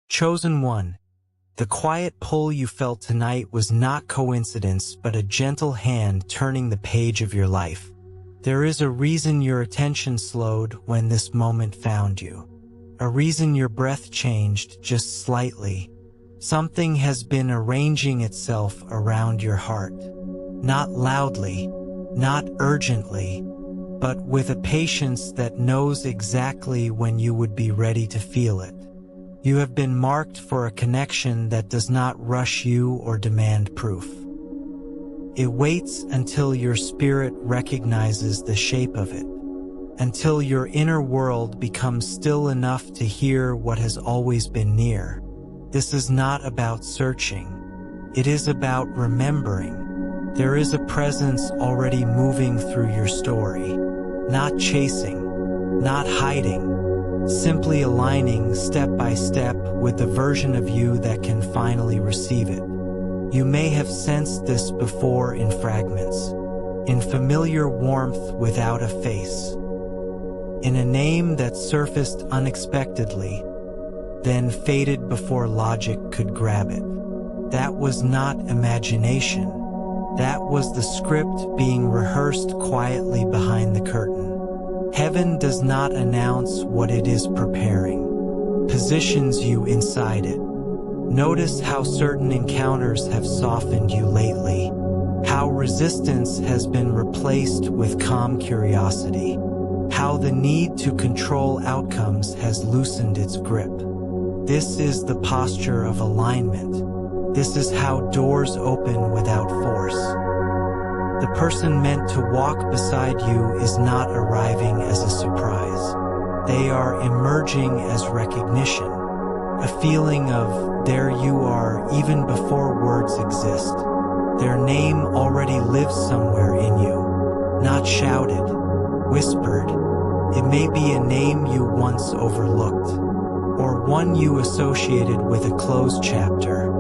Chosen one. The quiet pull you felt tonight was not coincidence, but a gentle hand turning the page of your life. There is a reason your attention slowed when this moment found you. A reason your breath changed just slightly. Something has been arranging itself around your heart. Not loudly, not urgently, but with a patience that knows exactly when you would be ready to feel it. You have been marked for a connection that does not rush you or demand proof. It waits until your spirit recognizes the shape of it, until your inner world becomes still enough to hear what has always been near. This is not about searching. It is about remembering. There is a presence already moving through your story, not chasing, not hiding, simply aligning step by step with the version of you that can finally receive it. You may have sensed this before in fragments, in familiar warmth without a face, in a name that surfaced unexpectedly, then faded before logic could grab it. That was not imagination. That was the script being rehearsed quietly behind the curtain. Heaven does not announce what it is preparing, positions you inside it. Notice how certain encounters have softened you lately, how resistance has been replaced with calm curiosity, how the need to control outcomes has loosened its grip. This is the posture of alignment. This is how doors open without force. The person meant to walk beside you is not arriving as a surprise. They are emerging as recognition, a feeling of there you are even before words exist. Their name already lives somewhere in you, not shouted, whispered. It may be a name you once overlooked, or one you associated with a closed chapter,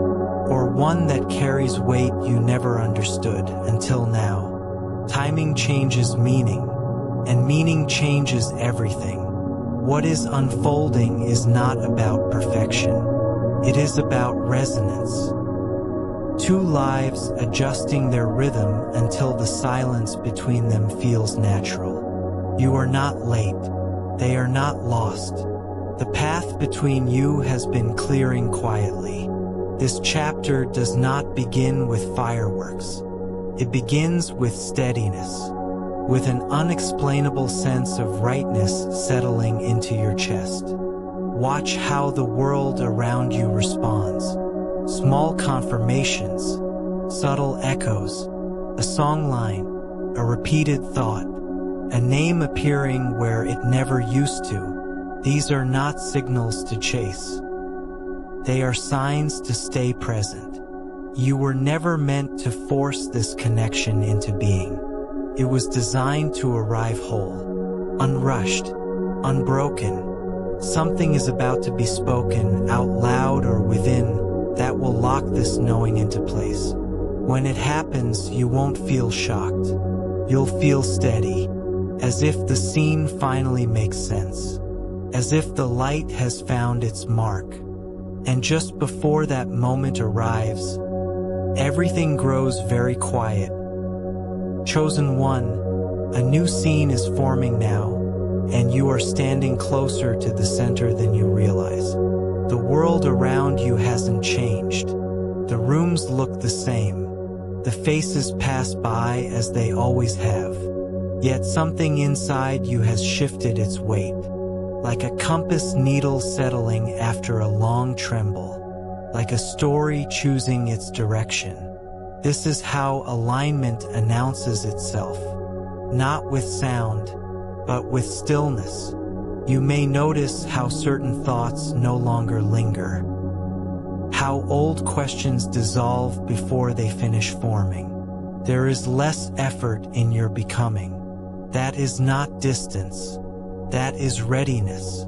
or one that carries weight you never understood until now. Timing changes meaning, and meaning changes everything. What is unfolding is not about perfection. It is about resonance. Two lives adjusting their rhythm until the silence between them feels natural. You are not late. They are not lost. The path between you has been clearing quietly. This chapter does not begin with fireworks. It begins with steadiness, with an unexplainable sense of rightness settling into your chest. Watch how the world around you responds. Small confirmations, subtle echoes, a song line, a repeated thought, a name appearing where it never used to. These are not signals to chase. They are signs to stay present. You were never meant to force this connection into being. It was designed to arrive whole, unrushed, unbroken. Something is about to be spoken out loud or within that will lock this knowing into place. When it happens, you won't feel shocked. You'll feel steady, as if the scene finally makes sense, as if the light has found its mark. And just before that moment arrives, everything grows very quiet. Chosen one, a new scene is forming now, and you are standing closer to the center than you realize. The world around you hasn't changed. The rooms look the same. The faces pass by as they always have. Yet something inside you has shifted its weight, like a compass needle settling after a long tremble, like a story choosing its direction. This is how alignment announces itself, not with sound, but with stillness. You may notice how certain thoughts no longer linger, how old questions dissolve before they finish forming. There is less effort in your becoming. That is not distance. That is readiness.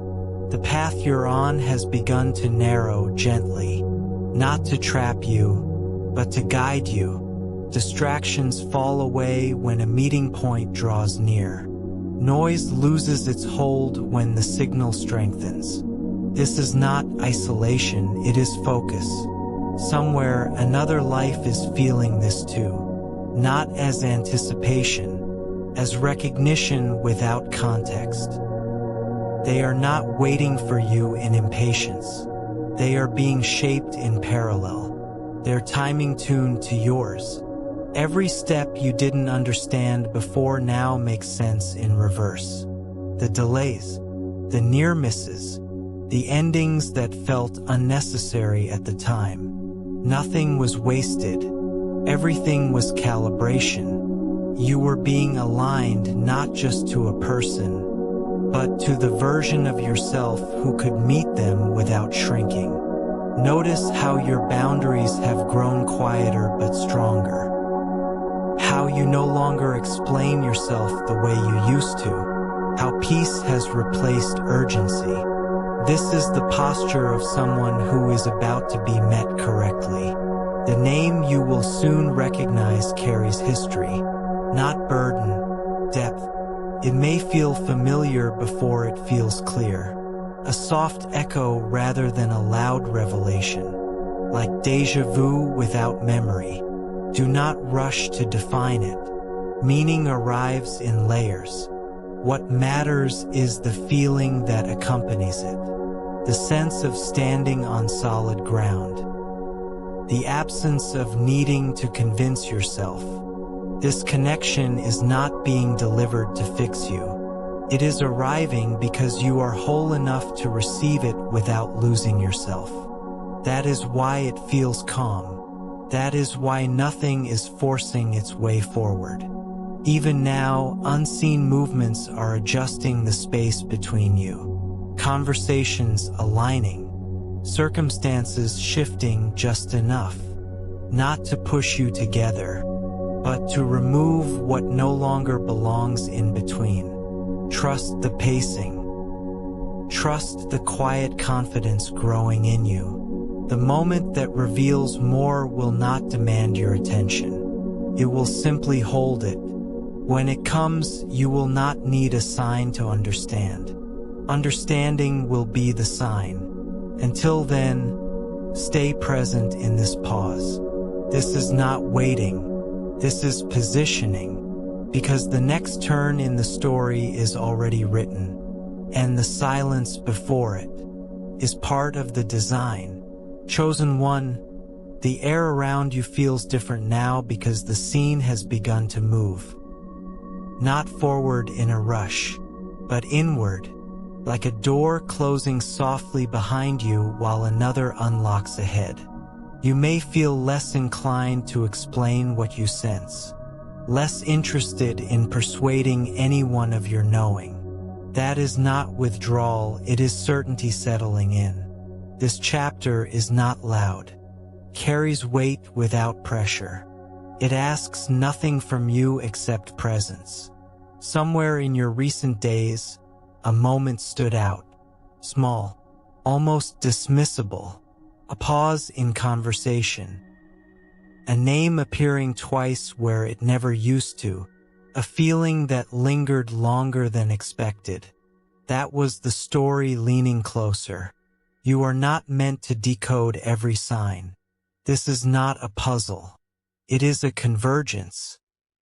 The path you're on has begun to narrow gently, not to trap you, but to guide you. Distractions fall away when a meeting point draws near. Noise loses its hold when the signal strengthens. This is not isolation, it is focus. Somewhere another life is feeling this too, not as anticipation, as recognition without context. They are not waiting for you in impatience. They are being shaped in parallel, their timing tuned to yours. Every step you didn't understand before now makes sense in reverse. The delays, the near misses, the endings that felt unnecessary at the time. Nothing was wasted. Everything was calibration. You were being aligned not just to a person, but to the version of yourself who could meet them without shrinking. Notice how your boundaries have grown quieter but stronger. How you no longer explain yourself the way you used to. How peace has replaced urgency. This is the posture of someone who is about to be met correctly. The name you will soon recognize carries history, not burden, depth. It may feel familiar before it feels clear. A soft echo rather than a loud revelation. Like déjà vu without memory. Do not rush to define it. Meaning arrives in layers. What matters is the feeling that accompanies it. The sense of standing on solid ground. The absence of needing to convince yourself. This connection is not being delivered to fix you. It is arriving because you are whole enough to receive it without losing yourself. That is why it feels calm. That is why nothing is forcing its way forward. Even now, unseen movements are adjusting the space between you. Conversations aligning, circumstances shifting just enough, not to push you together, but to remove what no longer belongs in between. Trust the pacing. Trust the quiet confidence growing in you. The moment that reveals more will not demand your attention. It will simply hold it. When it comes, you will not need a sign to understand. Understanding will be the sign. Until then, stay present in this pause. This is not waiting. This is positioning. Because the next turn in the story is already written. And the silence before it is part of the design. Chosen one, the air around you feels different now because the scene has begun to move. Not forward in a rush, but inward. Like a door closing softly behind you while another unlocks ahead. You may feel less inclined to explain what you sense, less interested in persuading anyone of your knowing. That is not withdrawal, it is certainty settling in. This chapter is not loud, carries weight without pressure. It asks nothing from you except presence. Somewhere in your recent days, a moment stood out, small, almost dismissible, a pause in conversation, a name appearing twice where it never used to, a feeling that lingered longer than expected. That was the story leaning closer. You are not meant to decode every sign. This is not a puzzle. It is a convergence.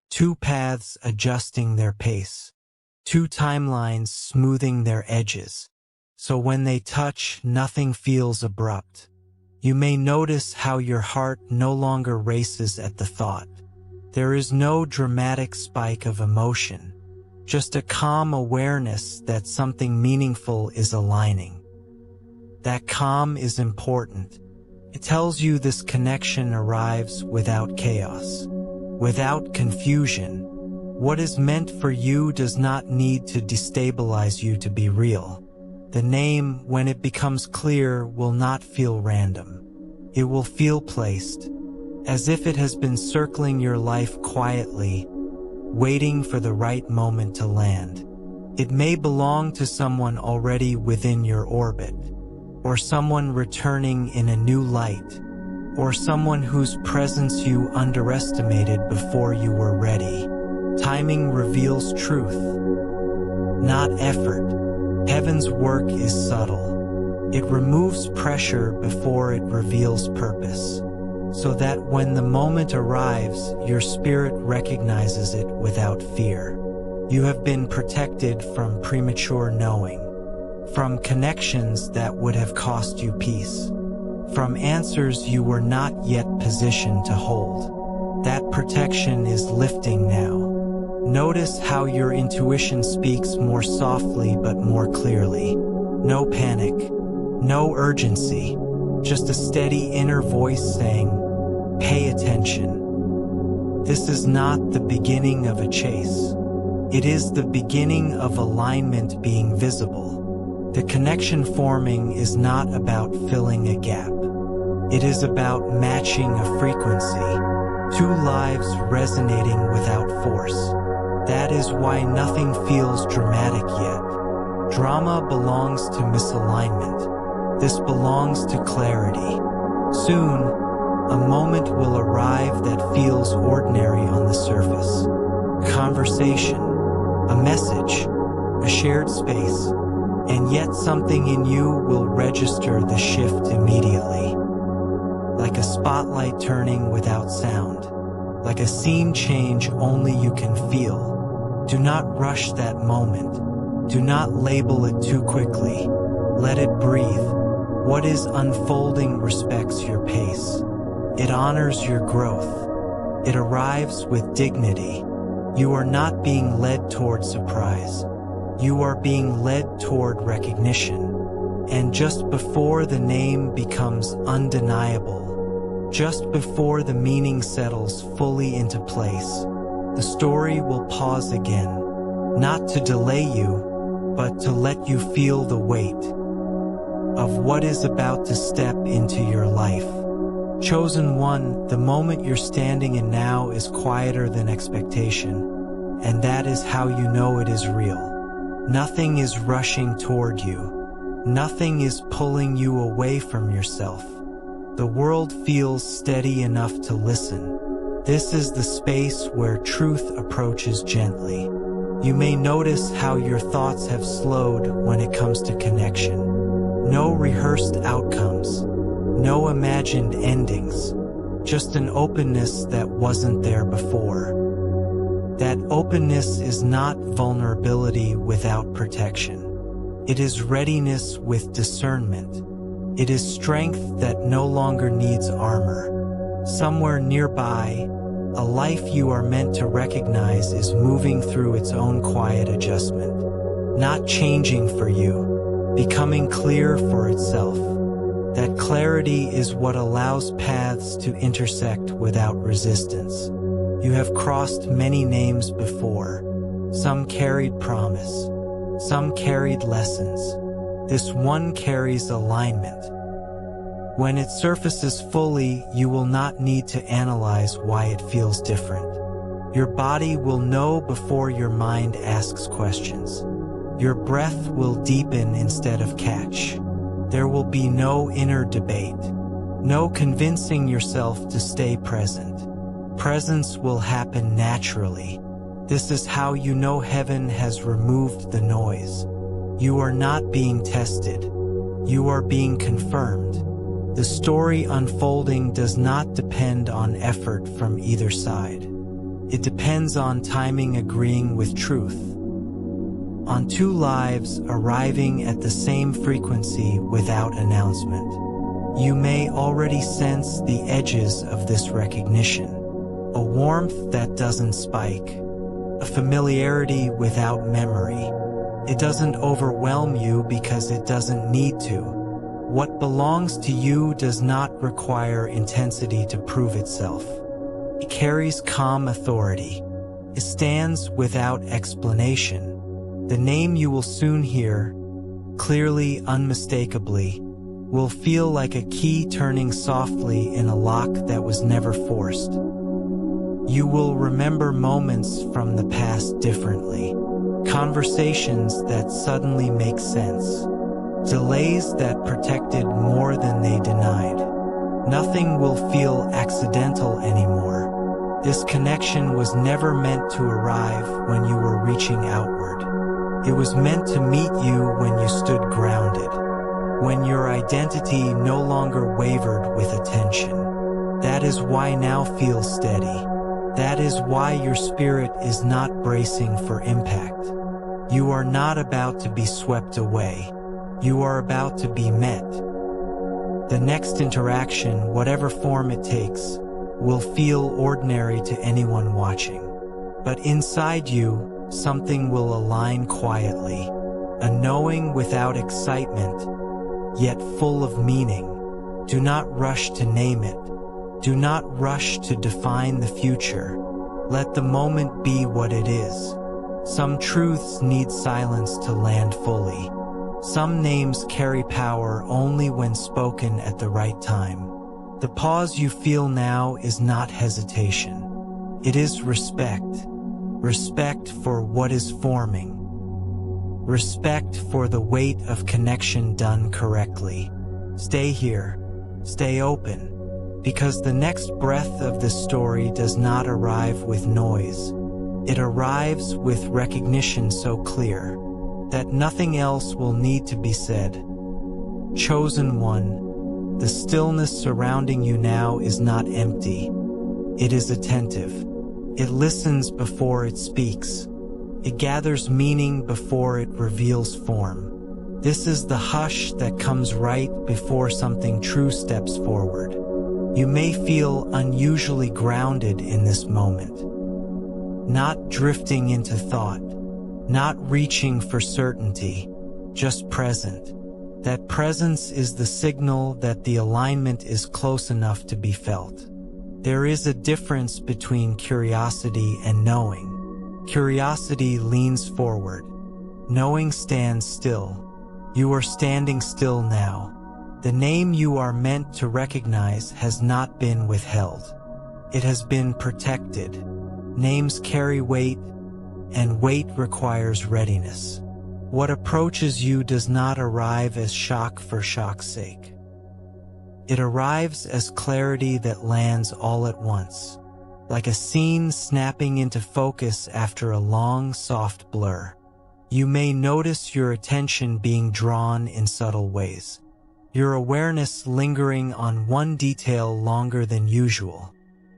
Two paths adjusting their pace. Two timelines smoothing their edges. So when they touch, nothing feels abrupt. You may notice how your heart no longer races at the thought. There is no dramatic spike of emotion, just a calm awareness that something meaningful is aligning. That calm is important. It tells you this connection arrives without chaos, without confusion. What is meant for you does not need to destabilize you to be real. The name, when it becomes clear, will not feel random. It will feel placed, as if it has been circling your life quietly, waiting for the right moment to land. It may belong to someone already within your orbit, or someone returning in a new light, or someone whose presence you underestimated before you were ready. Timing reveals truth, not effort. Heaven's work is subtle. It removes pressure before it reveals purpose, so that when the moment arrives, your spirit recognizes it without fear. You have been protected from premature knowing, from connections that would have cost you peace, from answers you were not yet positioned to hold. That protection is lifting now. Notice how your intuition speaks more softly but more clearly. No panic, no urgency, just a steady inner voice saying, "Pay attention." This is not the beginning of a chase. It is the beginning of alignment being visible. The connection forming is not about filling a gap. It is about matching a frequency, two lives resonating without force. That is why nothing feels dramatic yet. Drama belongs to misalignment. This belongs to clarity. Soon, a moment will arrive that feels ordinary on the surface. Conversation, a message, a shared space, and yet something in you will register the shift immediately. Like a spotlight turning without sound, like a scene change only you can feel. Do not rush that moment. Do not label it too quickly. Let it breathe. What is unfolding respects your pace. It honors your growth. It arrives with dignity. You are not being led toward surprise. You are being led toward recognition. And just before the name becomes undeniable, just before the meaning settles fully into place, the story will pause again, not to delay you, but to let you feel the weight of what is about to step into your life. Chosen one, the moment you're standing in now is quieter than expectation, and that is how you know it is real. Nothing is rushing toward you. Nothing is pulling you away from yourself. The world feels steady enough to listen. This is the space where truth approaches gently. You may notice how your thoughts have slowed when it comes to connection. No rehearsed outcomes, no imagined endings, just an openness that wasn't there before. That openness is not vulnerability without protection. It is readiness with discernment. It is strength that no longer needs armor. Somewhere nearby, a life you are meant to recognize is moving through its own quiet adjustment, not changing for you, becoming clear for itself. That clarity is what allows paths to intersect without resistance. You have crossed many names before. Some carried promise. Some carried lessons. This one carries alignment. When it surfaces fully, you will not need to analyze why it feels different. Your body will know before your mind asks questions. Your breath will deepen instead of catch. There will be no inner debate, no convincing yourself to stay present. Presence will happen naturally. This is how you know heaven has removed the noise. You are not being tested. You are being confirmed. The story unfolding does not depend on effort from either side. It depends on timing agreeing with truth. On two lives arriving at the same frequency without announcement. You may already sense the edges of this recognition. A warmth that doesn't spike. A familiarity without memory. It doesn't overwhelm you because it doesn't need to. What belongs to you does not require intensity to prove itself. It carries calm authority. It stands without explanation. The name you will soon hear, clearly, unmistakably, will feel like a key turning softly in a lock that was never forced. You will remember moments from the past differently. Conversations that suddenly make sense. Delays that protected more than they denied. Nothing will feel accidental anymore. This connection was never meant to arrive when you were reaching outward. It was meant to meet you when you stood grounded. when your identity no longer wavered with attention. That is why now feels steady. That is why your spirit is not bracing for impact. You are not about to be swept away. You are about to be met. The next interaction, whatever form it takes, will feel ordinary to anyone watching. But inside you, something will align quietly, a knowing without excitement, yet full of meaning. Do not rush to name it. Do not rush to define the future. Let the moment be what it is. Some truths need silence to land fully. Some names carry power only when spoken at the right time. The pause you feel now is not hesitation. It is respect. Respect for what is forming. Respect for the weight of connection done correctly. Stay here. Stay open. Because the next breath of this story does not arrive with noise. It arrives with recognition so clear that nothing else will need to be said. Chosen one, the stillness surrounding you now is not empty. It is attentive. It listens before it speaks. It gathers meaning before it reveals form. This is the hush that comes right before something true steps forward. You may feel unusually grounded in this moment. Not drifting into thought, not reaching for certainty, just present. That presence is the signal that the alignment is close enough to be felt. There is a difference between curiosity and knowing. Curiosity leans forward. Knowing stands still. You are standing still now. The name you are meant to recognize has not been withheld. It has been protected. Names carry weight, and weight requires readiness. What approaches you does not arrive as shock for shock's sake. It arrives as clarity that lands all at once, like a scene snapping into focus after a long, soft blur. You may notice your attention being drawn in subtle ways. Your awareness lingering on one detail longer than usual.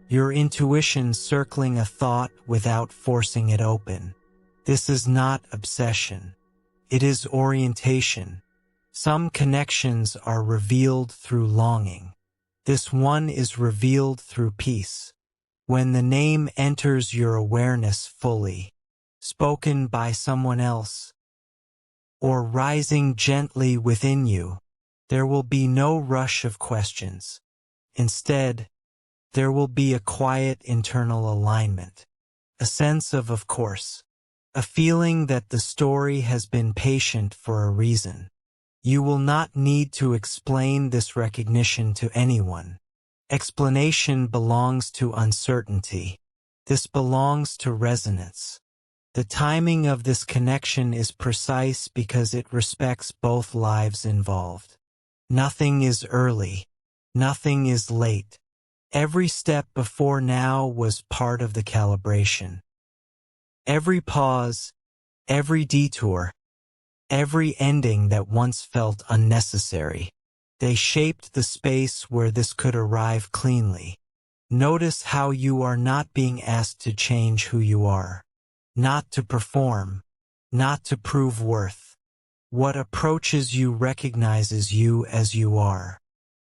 Your intuition circling a thought without forcing it open. This is not obsession. It is orientation. Some connections are revealed through longing. This one is revealed through peace. When the name enters your awareness fully, spoken by someone else, or rising gently within you, there will be no rush of questions. Instead, there will be a quiet internal alignment, a sense of course, a feeling that the story has been patient for a reason. You will not need to explain this recognition to anyone. Explanation belongs to uncertainty. This belongs to resonance. The timing of this connection is precise because it respects both lives involved. Nothing is early. Nothing is late. Every step before now was part of the calibration. Every pause, every detour, every ending that once felt unnecessary, they shaped the space where this could arrive cleanly. Notice how you are not being asked to change who you are, not to perform, not to prove worth. What approaches you recognizes you as you are.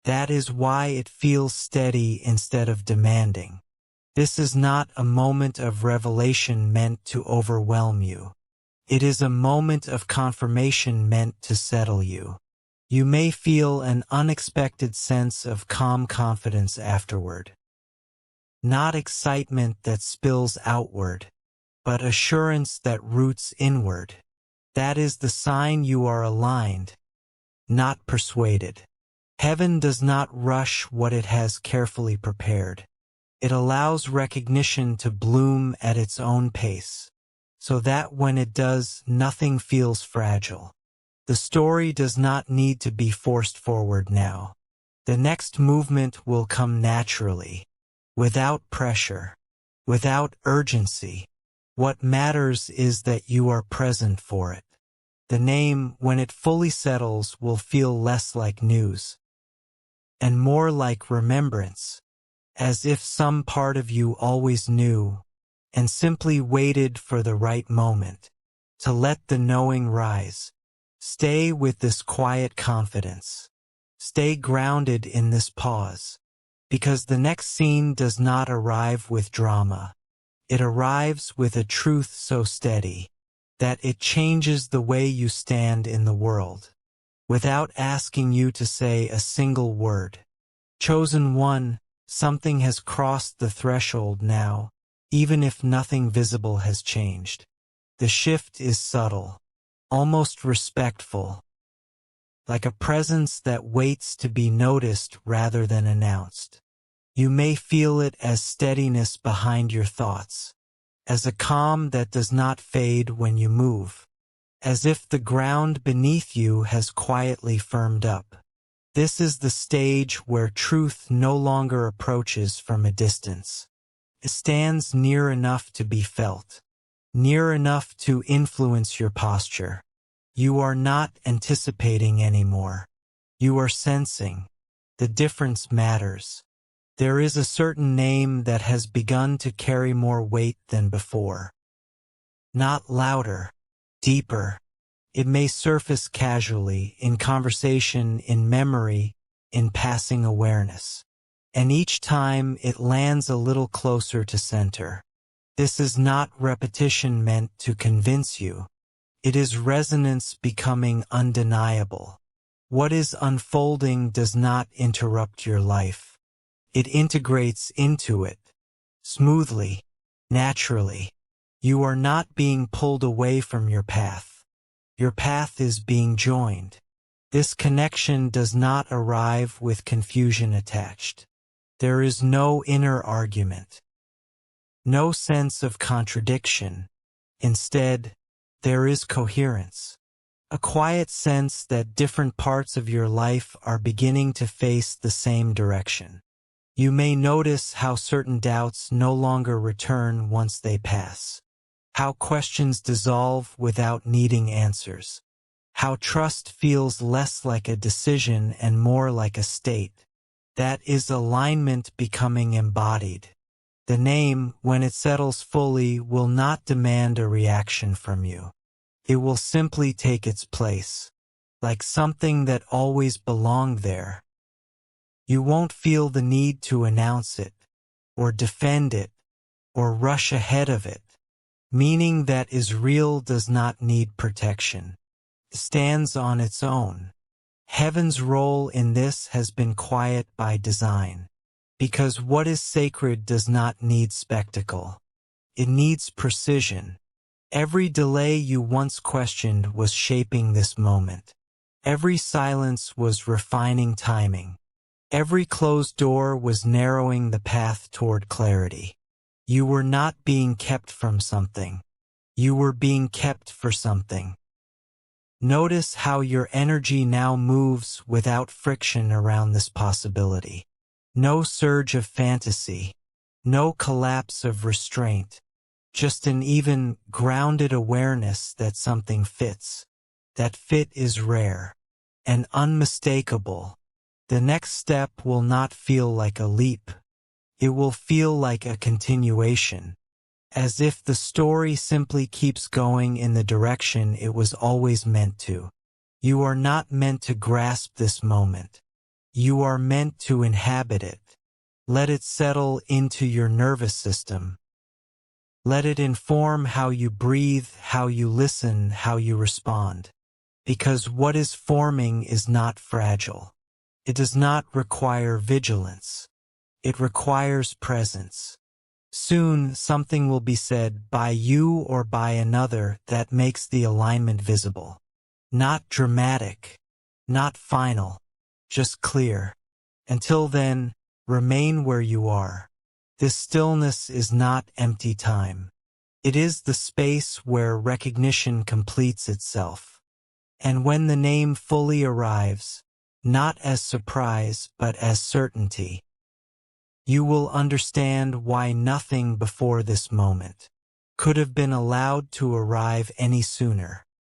That is why it feels steady instead of demanding. This is not a moment of revelation meant to overwhelm you. It is a moment of confirmation meant to settle you. You may feel an unexpected sense of calm confidence afterward. Not excitement that spills outward, but assurance that roots inward. That is the sign you are aligned, not persuaded. Heaven does not rush what it has carefully prepared. It allows recognition to bloom at its own pace, so that when it does, nothing feels fragile. The story does not need to be forced forward now. The next movement will come naturally, without pressure, without urgency. What matters is that you are present for it. The name, when it fully settles, will feel less like news and more like remembrance, as if some part of you always knew and simply waited for the right moment to let the knowing rise. Stay with this quiet confidence. Stay grounded in this pause, because the next scene does not arrive with drama. It arrives with a truth so steady that it changes the way you stand in the world, without asking you to say a single word. Chosen one, something has crossed the threshold now, even if nothing visible has changed. The shift is subtle, almost respectful, like a presence that waits to be noticed rather than announced. You may feel it as steadiness behind your thoughts, as a calm that does not fade when you move, as if the ground beneath you has quietly firmed up. This is the stage where truth no longer approaches from a distance. It stands near enough to be felt, near enough to influence your posture. You are not anticipating anymore. You are sensing. The difference matters. There is a certain name that has begun to carry more weight than before. Not louder, deeper. It may surface casually, in conversation, in memory, in passing awareness. And each time it lands a little closer to center. This is not repetition meant to convince you. It is resonance becoming undeniable. What is unfolding does not interrupt your life. It integrates into it, smoothly, naturally. You are not being pulled away from your path. Your path is being joined. This connection does not arrive with confusion attached. There is no inner argument, no sense of contradiction. Instead, there is coherence, a quiet sense that different parts of your life are beginning to face the same direction. You may notice how certain doubts no longer return once they pass, how questions dissolve without needing answers, how trust feels less like a decision and more like a state. That is alignment becoming embodied. The name, when it settles fully, will not demand a reaction from you. It will simply take its place, like something that always belonged there. You won't feel the need to announce it, or defend it, or rush ahead of it. Meaning that is real does not need protection. It stands on its own. Heaven's role in this has been quiet by design, because what is sacred does not need spectacle. It needs precision. Every delay you once questioned was shaping this moment. Every silence was refining timing. Every closed door was narrowing the path toward clarity. You were not being kept from something. You were being kept for something. Notice how your energy now moves without friction around this possibility. No surge of fantasy. No collapse of restraint. Just an even, grounded awareness that something fits. That fit is rare and unmistakable. The next step will not feel like a leap. It will feel like a continuation, as if the story simply keeps going in the direction it was always meant to. You are not meant to grasp this moment. You are meant to inhabit it. Let it settle into your nervous system. Let it inform how you breathe, how you listen, how you respond. Because what is forming is not fragile. It does not require vigilance. It requires presence. Soon something will be said by you or by another that makes the alignment visible. Not dramatic, not final, just clear. Until then, remain where you are. This stillness is not empty time. It is the space where recognition completes itself. And when the name fully arrives, not as surprise but as certainty, you will understand why nothing before this moment could have been allowed to arrive any sooner.